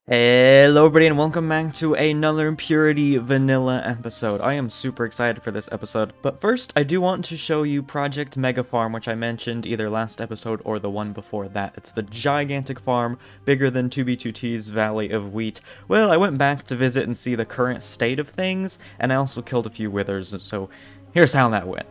Hello everybody and welcome back to another Purity Vanilla episode. I am super excited for this episode, but first I do want to show you Project Mega Farm, which I mentioned either last episode or the one before that. It's the gigantic farm, bigger than 2B2T's Valley of Wheat. Well, I went back to visit and see the current state of things, and I also killed a few withers, so here's how that went.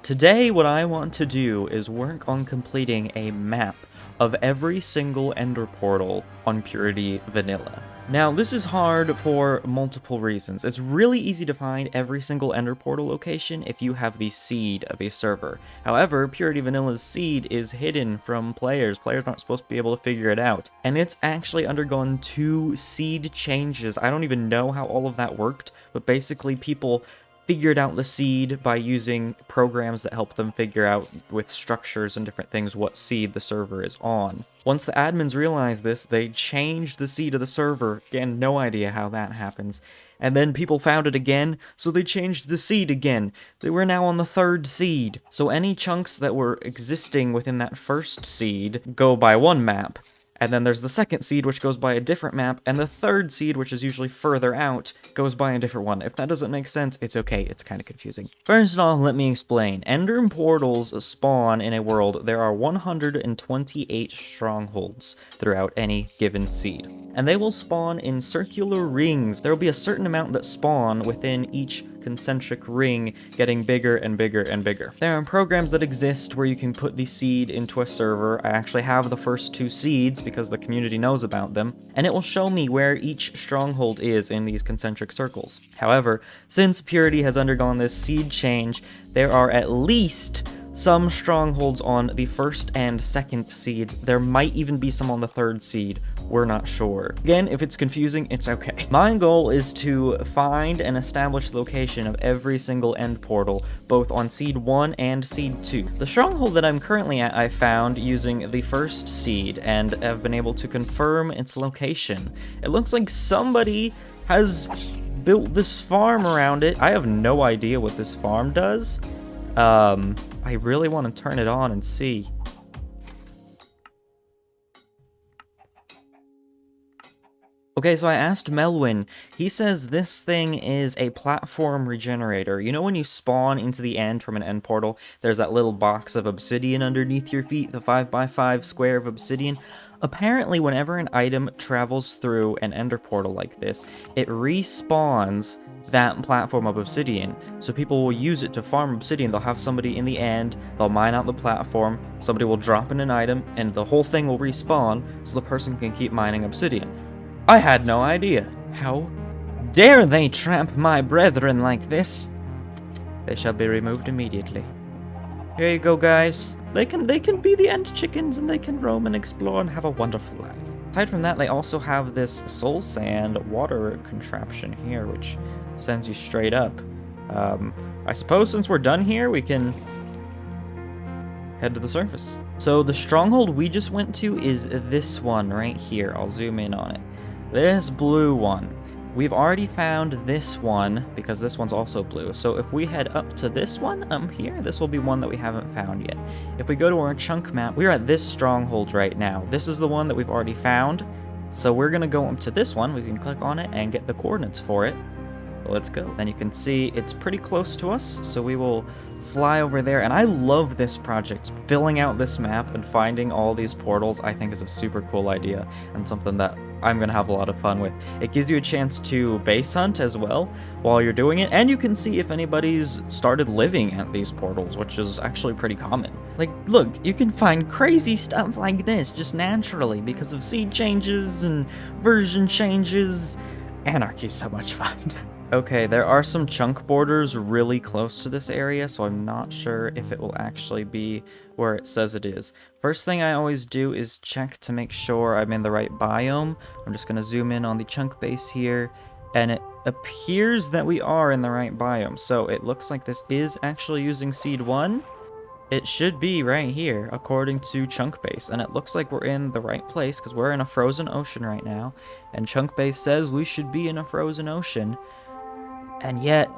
Today, what I want to do is work on completing a map of every single Ender portal on Purity Vanilla. Now, this is hard for multiple reasons. It's really easy to find every single Ender portal location if you have the seed of a server. However, Purity Vanilla's seed is hidden from players. Players aren't supposed to be able to figure it out. And it's actually undergone 2 seed changes. I don't even know how all of that worked, but basically people figured out the seed by using programs that help them figure out with structures and different things what seed the server is on. Once the admins realized this, they changed the seed of the server. Again, no idea how that happens. And then people found it again, so they changed the seed again. They were now on the 3rd seed. So any chunks that were existing within that first seed go by one map. And then there's the 2nd seed, which goes by a different map, and the 3rd seed, which is usually further out, goes by a different one. If that doesn't make sense, it's okay, it's kind of confusing. First off, let me explain. Ender portals spawn in a world. There are 128 strongholds throughout any given seed. And they will spawn in circular rings. There will be a certain amount that spawn within each concentric ring, getting bigger and bigger and bigger. There are programs that exist where you can put the seed into a server. I actually have the first 2 seeds because the community knows about them, and it will show me where each stronghold is in these concentric circles. However, since Purity has undergone this seed change, there are at least some strongholds on the 1st and 2nd seed. There might even be some on the 3rd seed. We're not sure. Again, if it's confusing, it's okay. My goal is to find and establish the location of every single end portal, both on Seed 1 and Seed 2. The stronghold that I'm currently at, I found using the 1st seed, and have been able to confirm its location. It looks like somebody has built this farm around it. I have no idea what this farm does. I really want to turn it on and see. Okay, so I asked Melwin. He says this thing is a platform regenerator. You know when you spawn into the end from an end portal, there's that little box of obsidian underneath your feet, the 5x5 square of obsidian? Apparently, whenever an item travels through an ender portal like this, it respawns that platform of obsidian. So people will use it to farm obsidian. They'll have somebody in the end, they'll mine out the platform, somebody will drop in an item, and the whole thing will respawn so the person can keep mining obsidian. I had no idea. How dare they tramp my brethren like this? They shall be removed immediately. Here you go, guys. They can be the end chickens, and they can roam and explore and have a wonderful life. Aside from that, they also have this soul sand water contraption here, which sends you straight up. I suppose since we're done here, we can head to the surface. So the stronghold we just went to is this one right here. I'll zoom in on it. This blue one. We've already found this one, because this one's also blue. So if we head up to this one, here, this will be one that we haven't found yet. If we go to our chunk map, we're at this stronghold right now. This is the one that we've already found. So we're gonna go up to this one. We can click on it and get the coordinates for it. Let's go. Then you can see it's pretty close to us, so we will fly over there. And I love this project. Filling out this map and finding all these portals, I think is a super cool idea and something that I'm going to have a lot of fun with. It gives you a chance to base hunt as well while you're doing it, and you can see if anybody's started living at these portals, which is actually pretty common. Like, look, you can find crazy stuff like this just naturally because of seed changes and version changes. Anarchy's so much fun. Okay, there are some chunk borders really close to this area, so I'm not sure if it will actually be where it says it is. First thing I always do is check to make sure I'm in the right biome. I'm just going to zoom in on the chunk base here, And it appears that we are in the right biome. So it looks like this is actually using seed 1. It should be right here, according to Chunk Base. And it looks like we're in the right place, because we're in a frozen ocean right now. And Chunk Base says we should be in a frozen ocean. And yet,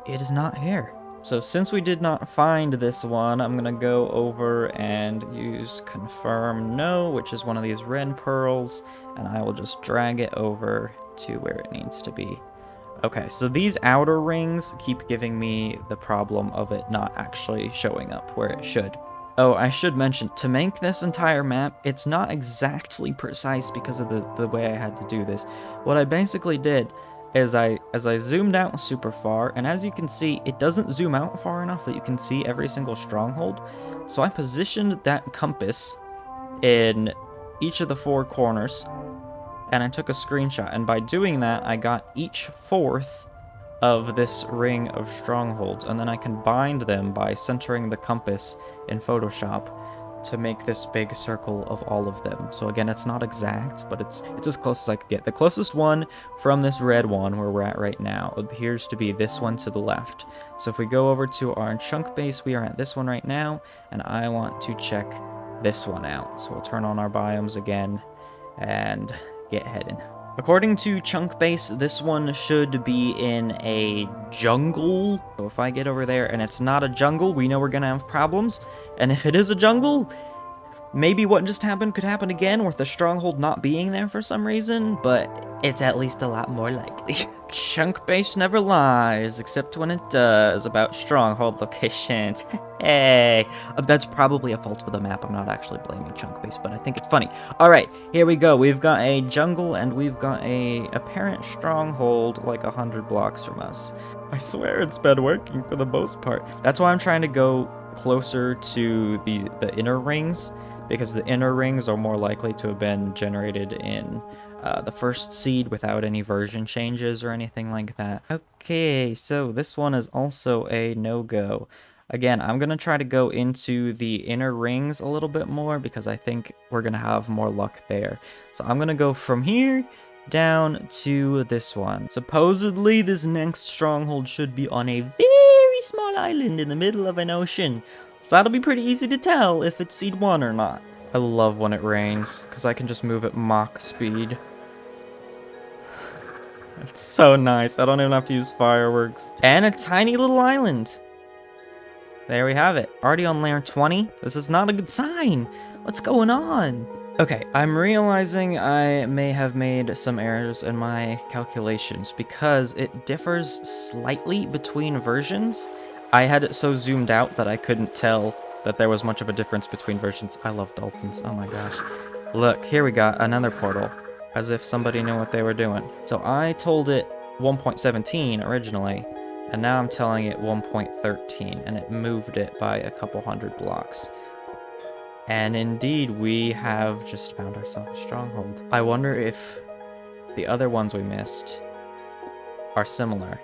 it is not here. So since we did not find this one, I'm going to go over and use confirm no, which is one of these red pearls. And I will just drag it over to where it needs to be. Okay, so these outer rings keep giving me the problem of it not actually showing up where it should. Oh, I should mention, to make this entire map, it's not exactly precise because of the way I had to do this. What I basically did is as I zoomed out super far, and as you can see, it doesn't zoom out far enough that you can see every single stronghold. So I positioned that compass in each of the 4 corners, and I took a screenshot, and by doing that, I got each 4th of this ring of strongholds, and then I combined them by centering the compass in Photoshop to make this big circle of all of them. So again, it's not exact, but it's as close as I could get. The closest one from this red one where we're at right now appears to be this one to the left. So if we go over to our Chunk Base, we are at this one right now, and I want to check this one out. So we'll turn on our biomes again and get heading. According to Chunk Base, this one should be in a jungle. So if I get over there and it's not a jungle, we know we're gonna have problems. And if it is a jungle, maybe what just happened could happen again with the stronghold not being there for some reason, but it's at least a lot more likely. Chunk Base never lies, except when it does, about stronghold locations. Hey, that's probably a fault for the map. I'm not actually blaming Chunk Base, but I think it's funny. All right, here we go. We've got a jungle, and we've got a apparent stronghold like 100 blocks from us. I swear it's been working for the most part. That's why I'm trying to go closer to the inner rings, because the inner rings are more likely to have been generated in the first seed without any version changes or anything like that. Okay, so this one is also a no-go. Again, I'm going to try to go into the inner rings a little bit more because I think we're going to have more luck there. So I'm going to go from here down to this one. Supposedly, this next stronghold should be on a very small island in the middle of an ocean. So that'll be pretty easy to tell if it's seed 1 or not. I love when it rains because I can just move at Mach speed. It's so nice. I don't even have to use fireworks. And a tiny little island. There we have it. Already on layer 20. This is not a good sign. What's going on? Okay, I'm realizing I may have made some errors in my calculations because it differs slightly between versions. I had it so zoomed out that I couldn't tell that there was much of a difference between versions. I love dolphins. Oh my gosh. Look, here we got another portal. As if somebody knew what they were doing. So I told it 1.17 originally, and now I'm telling it 1.13, and it moved it by a couple hundred blocks. And indeed, we have just found ourselves a stronghold. I wonder if the other ones we missed are similar.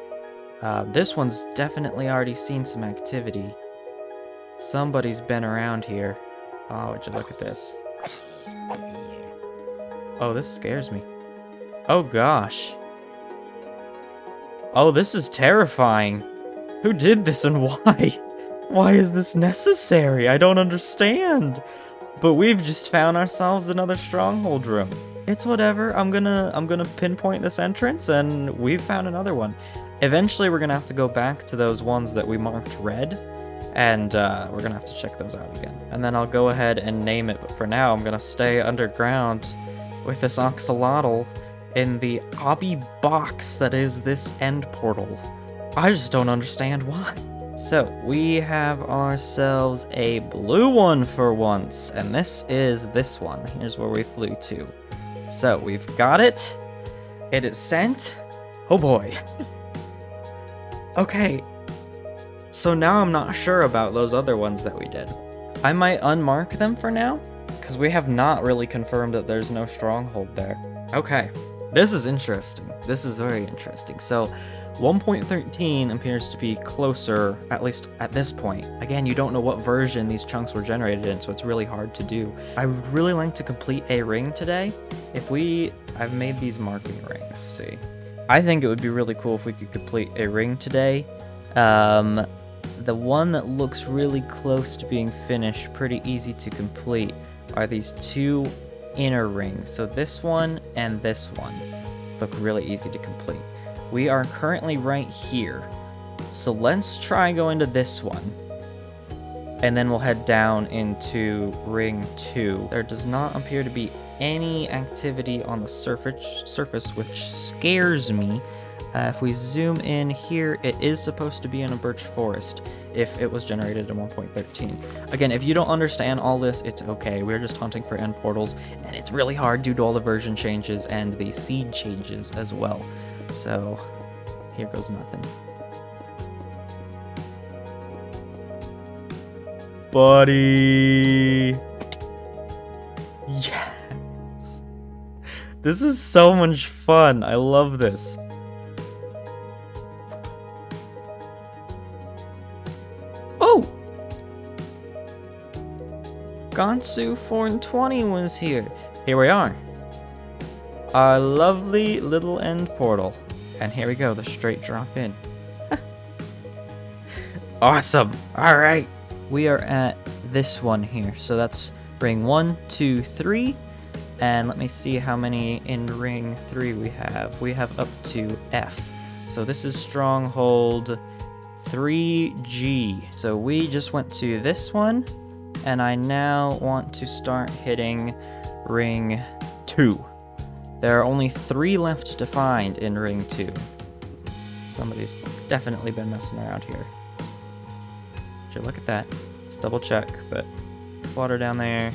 This one's definitely already seen some activity. Somebody's been around here. Oh, would you look at this? Oh, this scares me. Oh, gosh. Oh, this is terrifying. Who did this and why? Why is this necessary? I don't understand. But we've just found ourselves another stronghold room. It's whatever. I'm gonna pinpoint this entrance, and we've found another one. Eventually, we're gonna have to go back to those ones that we marked red, and we're gonna have to check those out again. And then I'll go ahead and name it. But for now, I'm gonna stay underground with this axolotl in the obby box that is this end portal. I just don't understand why. So, we have ourselves a blue one for once, and this is this one. Here's where we flew to. So, we've got it. It is sent. Oh boy. Okay. So now I'm not sure about those other ones that we did. I might unmark them for now, because we have not really confirmed that there's no stronghold there. Okay, this is interesting. This is very interesting. So 1.13 appears to be closer, at least at this point. Again, you don't know what version these chunks were generated in, so it's really hard to do. I would really like to complete a ring today. I've made these marking rings, see. I think it would be really cool if we could complete a ring today. The one that looks really close to being finished, pretty easy to complete, are these two inner rings. So this one and this one look really easy to complete. We are currently right here. So let's try going to this one. And then we'll head down into ring 2. There does not appear to be any activity on the surface, which scares me. If we zoom in here, it is supposed to be in a birch forest if it was generated in 1.13. Again, if you don't understand all this, it's okay. We're just hunting for end portals, and it's really hard due to all the version changes and the seed changes as well. So, here goes nothing. Buddy! Yes! This is so much fun. I love this. Oh! Gansu 420 was here. Here we are. Our lovely little end portal. And here we go, the straight drop in. Awesome! Alright. We are at this one here. So that's ring 1, 2, 3. And let me see how many in ring 3 we have. We have up to F. So this is stronghold 3G. So we just went to this one. And I now want to start hitting ring 2. There are only 3 left to find in ring 2. Somebody's definitely been messing around here. Should look at that. Let's double check, but water down there.